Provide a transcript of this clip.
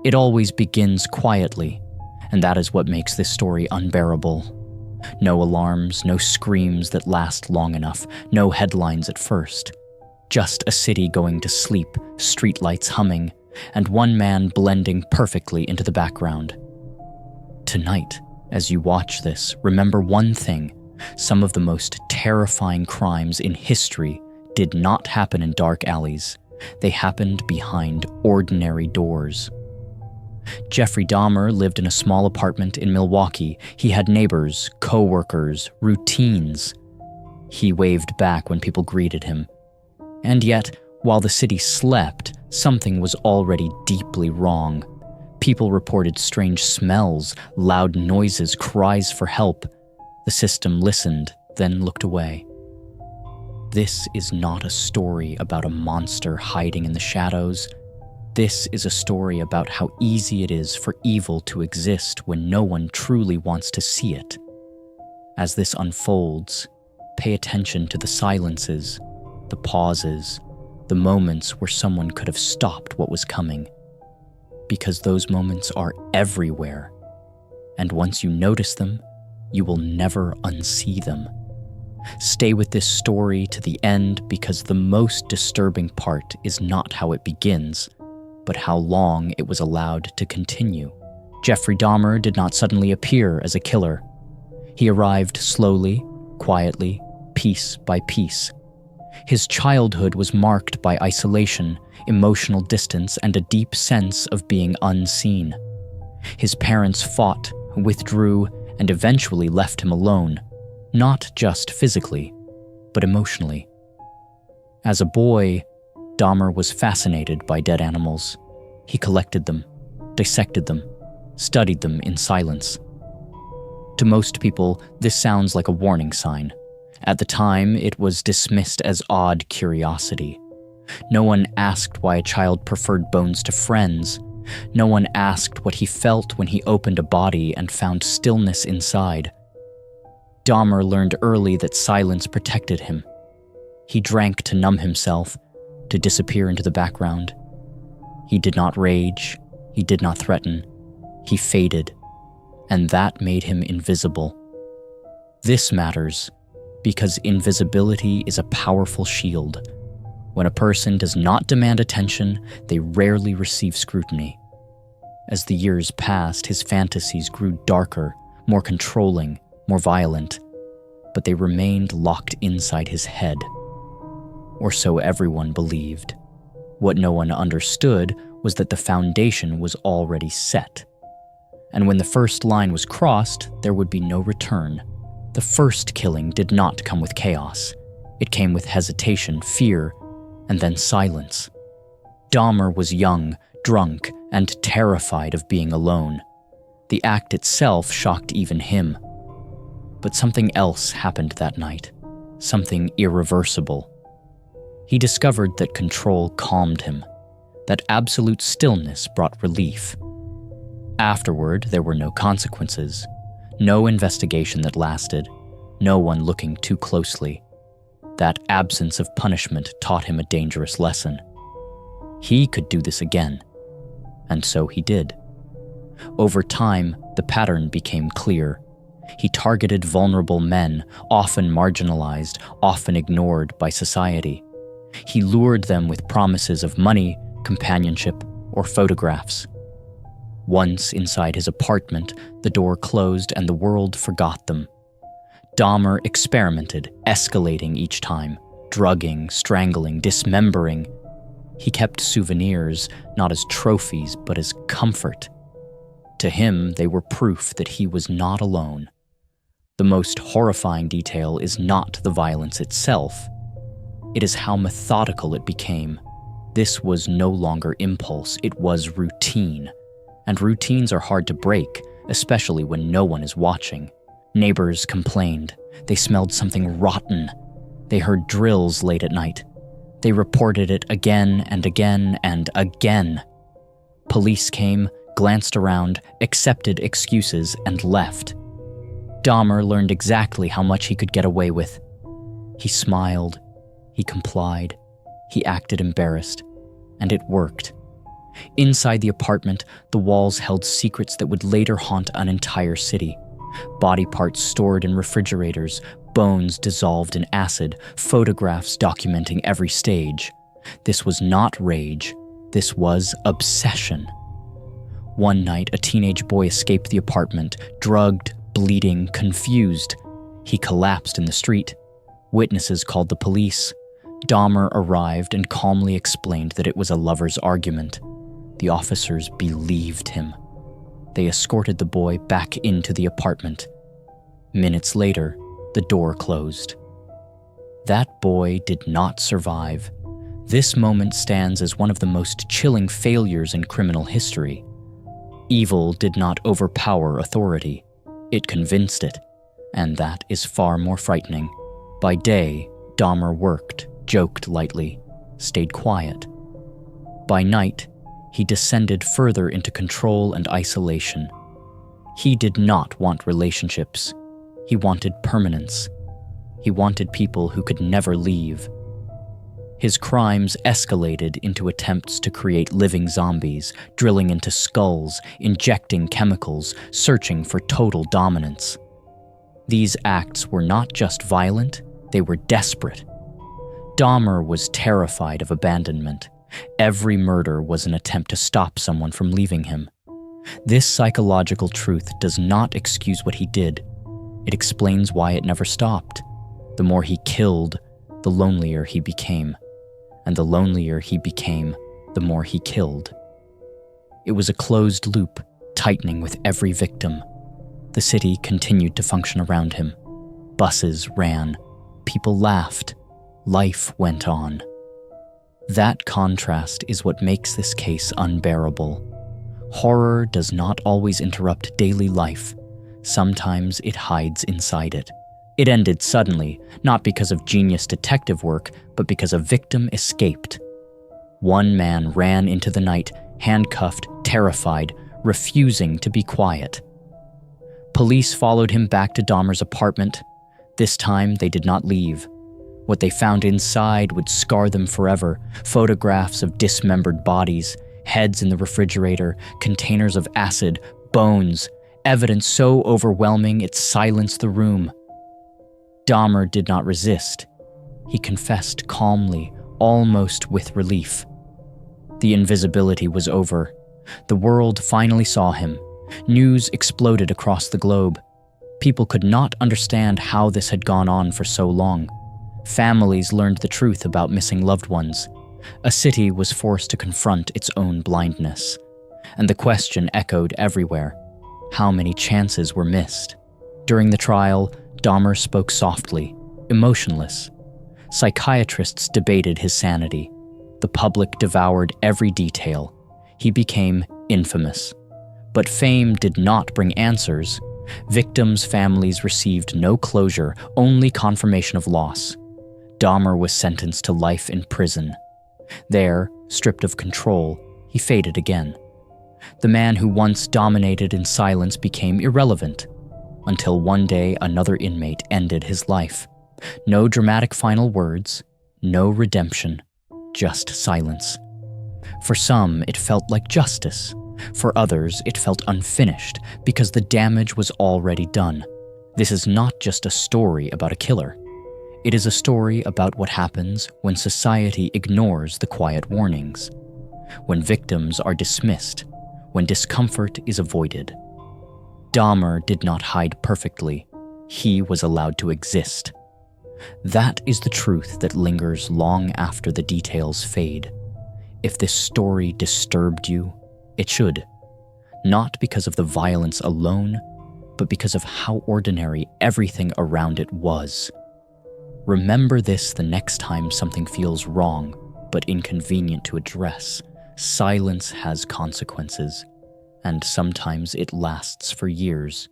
It always begins quietly, and that is what makes this story unbearable. No alarms, no screams that last long enough, no headlines at first. Just a city going to sleep, streetlights humming, and one man blending perfectly into the background. Tonight, as you watch this, remember one thing. Some of the most terrifying crimes in history did not happen in dark alleys. They happened behind ordinary doors. Jeffrey Dahmer lived in a small apartment in Milwaukee. He had neighbors, co-workers, routines. He waved back when people greeted him. And yet, while the city slept, something was already deeply wrong. People reported strange smells, loud noises, cries for help. The system listened, then looked away. This is not a story about a monster hiding in the shadows. This is a story about how easy it is for evil to exist when no one truly wants to see it. As this unfolds, pay attention to the silences, the pauses, the moments where someone could have stopped what was coming. Because those moments are everywhere. And once you notice them, you will never unsee them. Stay with this story to the end because the most disturbing part is not how it begins, but how long it was allowed to continue. Jeffrey Dahmer did not suddenly appear as a killer. He arrived slowly, quietly, piece by piece. His childhood was marked by isolation, emotional distance, and a deep sense of being unseen. His parents fought, withdrew, and eventually left him alone, not just physically, but emotionally. As a boy, Dahmer was fascinated by dead animals. He collected them, dissected them, studied them in silence. To most people, this sounds like a warning sign. At the time, it was dismissed as odd curiosity. No one asked why a child preferred bones to friends. No one asked what he felt when he opened a body and found stillness inside. Dahmer learned early that silence protected him. He drank to numb himself, to disappear into the background. He did not rage, he did not threaten, he faded, and that made him invisible. This matters because invisibility is a powerful shield. When a person does not demand attention, they rarely receive scrutiny. As the years passed, his fantasies grew darker, more controlling, more violent, but they remained locked inside his head. Or so everyone believed. What no one understood was that the foundation was already set. And when the first line was crossed, there would be no return. The first killing did not come with chaos. It came with hesitation, fear, and then silence. Dahmer was young, drunk, and terrified of being alone. The act itself shocked even him. But something else happened that night, something irreversible. He discovered that control calmed him, that absolute stillness brought relief. Afterward, there were no consequences, no investigation that lasted, no one looking too closely. That absence of punishment taught him a dangerous lesson. He could do this again, and so he did. Over time, the pattern became clear. He targeted vulnerable men, often marginalized, often ignored by society. He lured them with promises of money, companionship, or photographs. Once inside his apartment, the door closed and the world forgot them. Dahmer experimented, escalating each time, drugging, strangling, dismembering. He kept souvenirs, not as trophies, but as comfort. To him, they were proof that he was not alone. The most horrifying detail is not the violence itself. It is how methodical it became. This was no longer impulse, it was routine. And routines are hard to break, especially when no one is watching. Neighbors complained. They smelled something rotten. They heard drills late at night. They reported it again and again and again. Police came, glanced around, accepted excuses, and left. Dahmer learned exactly how much he could get away with. He smiled, he complied, he acted embarrassed, and it worked. Inside the apartment, the walls held secrets that would later haunt an entire city. Body parts stored in refrigerators, bones dissolved in acid, photographs documenting every stage. This was not rage. This was obsession. One night, a teenage boy escaped the apartment, drugged, bleeding, confused. He collapsed in the street. Witnesses called the police. Dahmer arrived and calmly explained that it was a lover's argument. The officers believed him. They escorted the boy back into the apartment. Minutes later, the door closed. That boy did not survive. This moment stands as one of the most chilling failures in criminal history. Evil did not overpower authority. It convinced it, and that is far more frightening. By day, Dahmer worked, joked lightly, stayed quiet. By night, he descended further into control and isolation. He did not want relationships. He wanted permanence. He wanted people who could never leave. His crimes escalated into attempts to create living zombies, drilling into skulls, injecting chemicals, searching for total dominance. These acts were not just violent, they were desperate. Dahmer was terrified of abandonment. Every murder was an attempt to stop someone from leaving him. This psychological truth does not excuse what he did. It explains why it never stopped. The more he killed, the lonelier he became. And the lonelier he became, the more he killed. It was a closed loop, tightening with every victim. The city continued to function around him. Buses ran. People laughed. Life went on. That contrast is what makes this case unbearable. Horror does not always interrupt daily life. Sometimes it hides inside it. It ended suddenly, not because of genius detective work, but because a victim escaped. One man ran into the night, handcuffed, terrified, refusing to be quiet. Police followed him back to Dahmer's apartment. This time, they did not leave. What they found inside would scar them forever. Photographs of dismembered bodies, heads in the refrigerator, containers of acid, bones, evidence so overwhelming it silenced the room. Dahmer did not resist. He confessed calmly, almost with relief. The invisibility was over. The world finally saw him. News exploded across the globe. People could not understand how this had gone on for so long. Families learned the truth about missing loved ones. A city was forced to confront its own blindness. And the question echoed everywhere. How many chances were missed? During the trial, Dahmer spoke softly, emotionless. Psychiatrists debated his sanity. The public devoured every detail. He became infamous. But fame did not bring answers. Victims' families received no closure, only confirmation of loss. Dahmer was sentenced to life in prison. There, stripped of control, he faded again. The man who once dominated in silence became irrelevant, until one day another inmate ended his life. No dramatic final words, no redemption, just silence. For some, it felt like justice. For others, it felt unfinished because the damage was already done. This is not just a story about a killer. It is a story about what happens when society ignores the quiet warnings, when victims are dismissed, when discomfort is avoided. Dahmer did not hide perfectly. He was allowed to exist. That is the truth that lingers long after the details fade. If this story disturbed you, it should. Not because of the violence alone, but because of how ordinary everything around it was. Remember this the next time something feels wrong, but inconvenient to address. Silence has consequences, and sometimes it lasts for years.